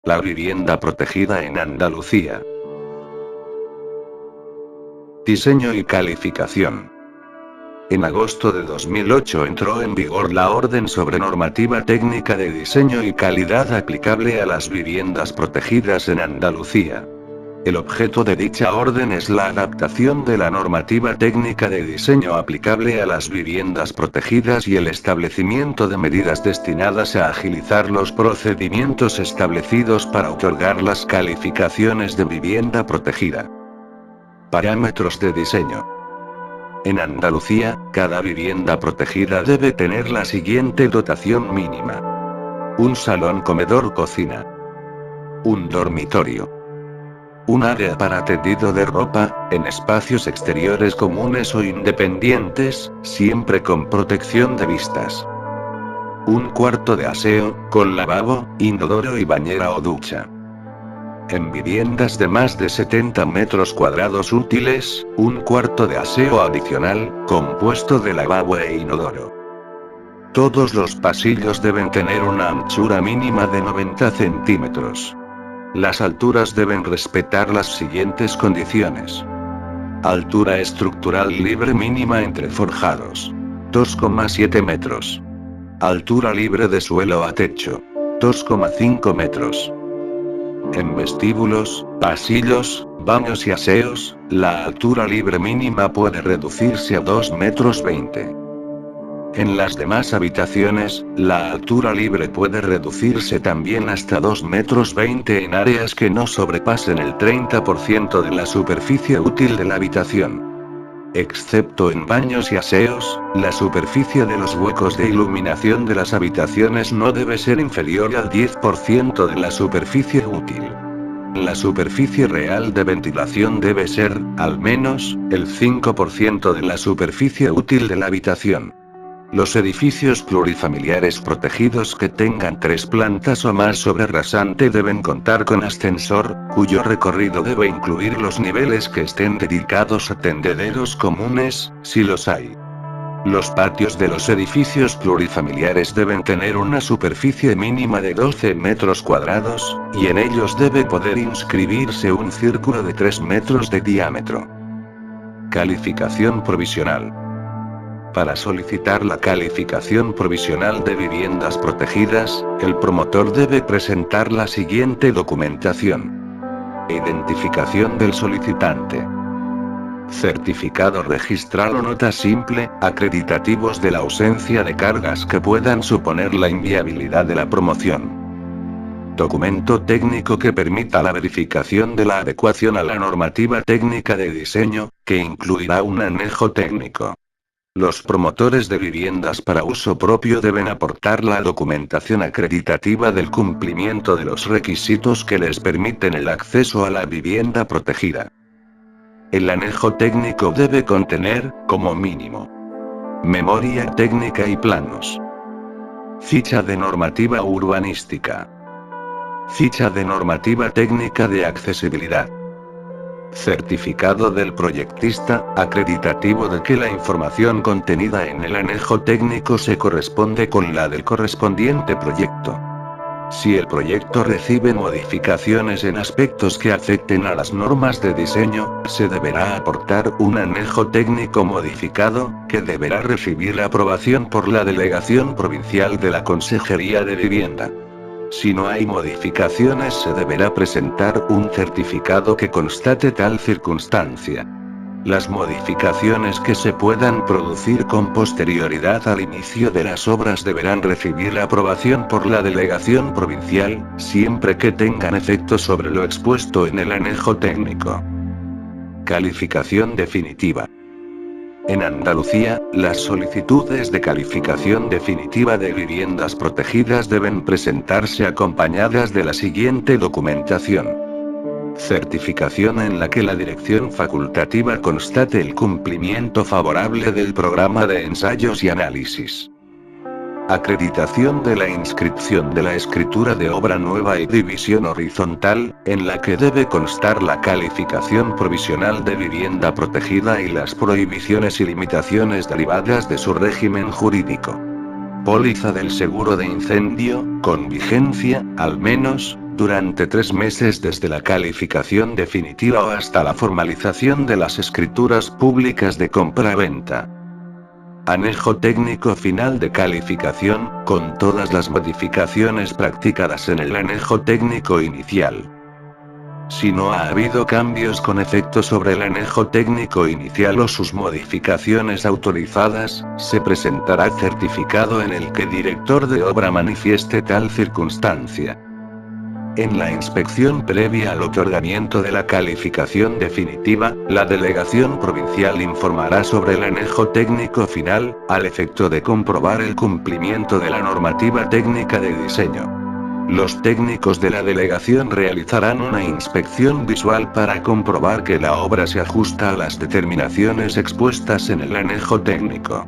La vivienda protegida en Andalucía. Diseño y calificación. En agosto de 2008 entró en vigor la Orden sobre Normativa Técnica de Diseño y Calidad aplicable a las viviendas protegidas en Andalucía. El objeto de dicha orden es la adaptación de la normativa técnica de diseño aplicable a las viviendas protegidas y el establecimiento de medidas destinadas a agilizar los procedimientos establecidos para otorgar las calificaciones de vivienda protegida. Parámetros de diseño. En Andalucía, cada vivienda protegida debe tener la siguiente dotación mínima: un salón, comedor, cocina, un dormitorio, un área para tendido de ropa, en espacios exteriores comunes o independientes, siempre con protección de vistas. Un cuarto de aseo, con lavabo, inodoro y bañera o ducha. En viviendas de más de 70 metros cuadrados útiles, un cuarto de aseo adicional, compuesto de lavabo e inodoro. Todos los pasillos deben tener una anchura mínima de 90 centímetros. Las alturas deben respetar las siguientes condiciones. Altura estructural libre mínima entre forjados: 2,7 metros. Altura libre de suelo a techo: 2,5 metros. En vestíbulos, pasillos, baños y aseos, la altura libre mínima puede reducirse a 2,20 metros. En las demás habitaciones, la altura libre puede reducirse también hasta 2,20 metros en áreas que no sobrepasen el 30% de la superficie útil de la habitación. Excepto en baños y aseos, la superficie de los huecos de iluminación de las habitaciones no debe ser inferior al 10% de la superficie útil. La superficie real de ventilación debe ser, al menos, el 5% de la superficie útil de la habitación. Los edificios plurifamiliares protegidos que tengan 3 plantas o más sobre rasante deben contar con ascensor, cuyo recorrido debe incluir los niveles que estén dedicados a tendederos comunes, si los hay. Los patios de los edificios plurifamiliares deben tener una superficie mínima de 12 metros cuadrados, y en ellos debe poder inscribirse un círculo de 3 metros de diámetro. Calificación provisional. Para solicitar la calificación provisional de viviendas protegidas, el promotor debe presentar la siguiente documentación: identificación del solicitante, certificado registral o nota simple, acreditativos de la ausencia de cargas que puedan suponer la inviabilidad de la promoción. Documento técnico que permita la verificación de la adecuación a la normativa técnica de diseño, que incluirá un anejo técnico. Los promotores de viviendas para uso propio deben aportar la documentación acreditativa del cumplimiento de los requisitos que les permiten el acceso a la vivienda protegida. El anejo técnico debe contener, como mínimo, memoria técnica y planos, ficha de normativa urbanística, ficha de normativa técnica de accesibilidad, certificado del proyectista, acreditativo de que la información contenida en el anejo técnico se corresponde con la del correspondiente proyecto. Si el proyecto recibe modificaciones en aspectos que afecten a las normas de diseño, se deberá aportar un anejo técnico modificado, que deberá recibir aprobación por la Delegación Provincial de la Consejería de Vivienda. Si no hay modificaciones, se deberá presentar un certificado que constate tal circunstancia. Las modificaciones que se puedan producir con posterioridad al inicio de las obras deberán recibir aprobación por la Delegación Provincial, siempre que tengan efecto sobre lo expuesto en el anejo técnico. Calificación definitiva. En Andalucía, las solicitudes de calificación definitiva de viviendas protegidas deben presentarse acompañadas de la siguiente documentación: certificación en la que la dirección facultativa constate el cumplimiento favorable del programa de ensayos y análisis. Acreditación de la inscripción de la escritura de obra nueva y división horizontal, en la que debe constar la calificación provisional de vivienda protegida y las prohibiciones y limitaciones derivadas de su régimen jurídico. Póliza del seguro de incendio, con vigencia, al menos, durante 3 meses desde la calificación definitiva o hasta la formalización de las escrituras públicas de compra-venta. Anejo técnico final de calificación, con todas las modificaciones practicadas en el anejo técnico inicial. Si no ha habido cambios con efecto sobre el anejo técnico inicial o sus modificaciones autorizadas, se presentará certificado en el que director de obra manifieste tal circunstancia. En la inspección previa al otorgamiento de la calificación definitiva, la delegación provincial informará sobre el anejo técnico final, al efecto de comprobar el cumplimiento de la normativa técnica de diseño. Los técnicos de la delegación realizarán una inspección visual para comprobar que la obra se ajusta a las determinaciones expuestas en el anejo técnico.